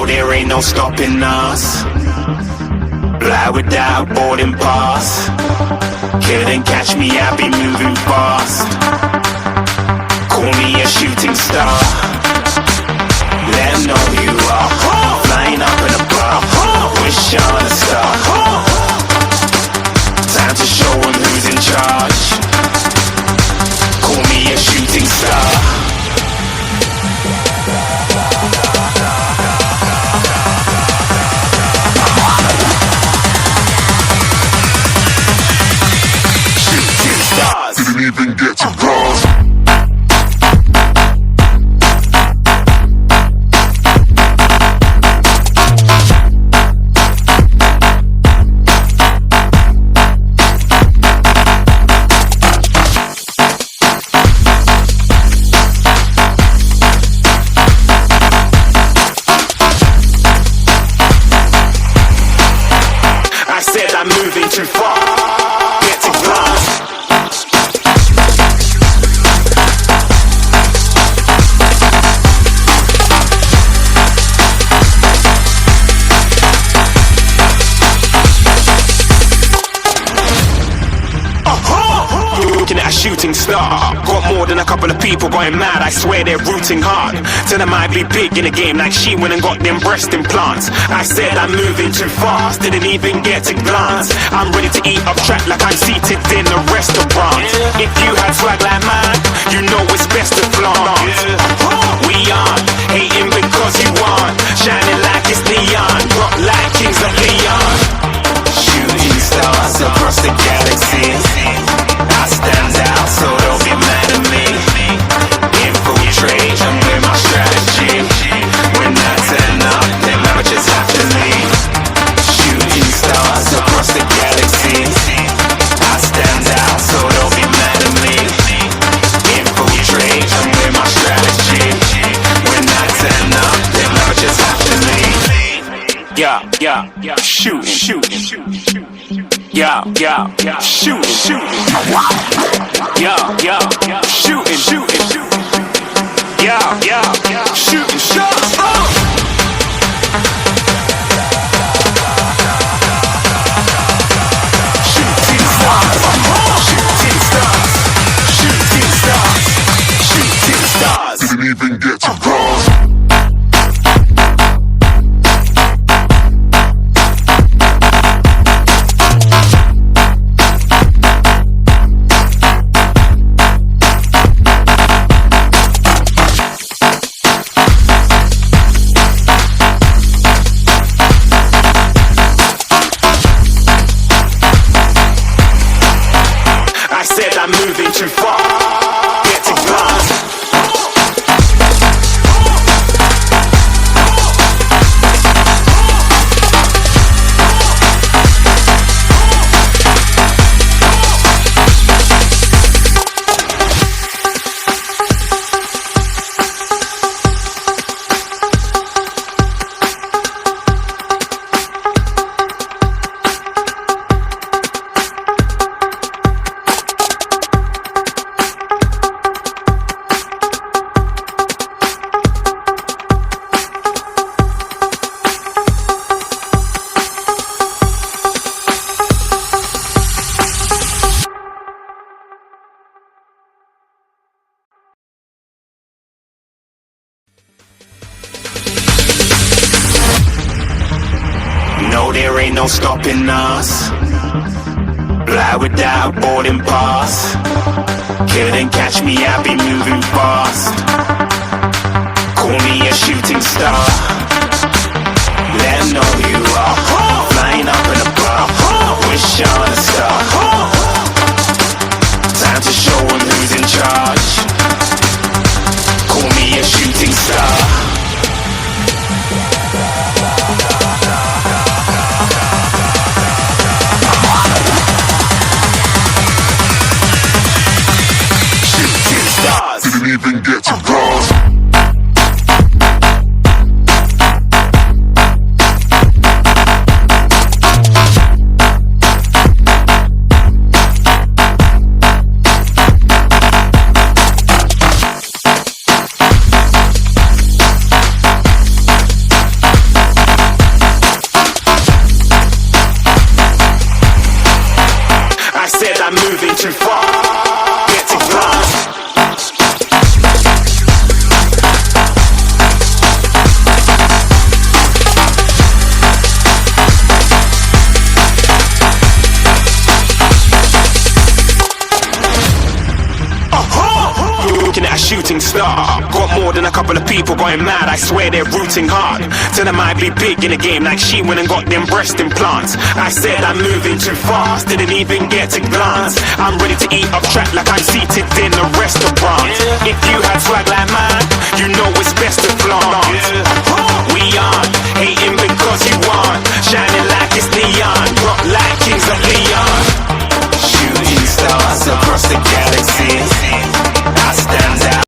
there ain't no stopping us. Fly without boarding pass. Couldn't catch me, I be moving fast. Call me a shooting star. Let 'em know who you are. Flying up in a bar. Wish on a star. Time to show 'em who's in charge. Call me a shooting star. Didn't even get to cross. I said I'm moving too far. Get to glass. Looking at a shooting star. Got more than a couple of people going mad. I swear they're rooting hard. Tell them I'd be big in the game like she went and got them breast implants. I said I'm moving too fast, didn't even get to glance. I'm ready to eat up track like I'm seated in a restaurant. If you had swag like mine, you know it's best to flaunt. We aren't hating because you aren't shining like it's neon, rock like kings of Leon. Shooting stars across the galaxy. I stand out, so don't be mad at me. Infiltrate, I'm with my strategy. When I turn up, them amateurs have to leave. Shooting stars across the galaxy. I stand out, so don't be mad at me. Infiltrate, I'm with my strategy. When I turn up, them amateurs have to leave. Yeah, shooting. Yeah, shooting. Yeah, shooting. Yeah, shooting shots. Shooting stars. Didn't even get to cross. I said I'm moving too far. Get to glass. No, there ain't no stopping us. Fly without boarding pass. Couldn't catch me, I be moving fast. Call me a shooting star. Let 'em know who you are. Flying up in a bar. Wish on a star. Time to show 'em who's in charge. Call me a shooting star. Didn't even get to cross. looking at a shooting star. Got more than a couple of people going mad, I swear they're rooting hard. Tell them I'd be big in the game like she went and got them breast implants. I said I'm moving too fast, didn't even get to glance. I'm ready to eat off track like I'm seated in a restaurant. If you had swag like mine,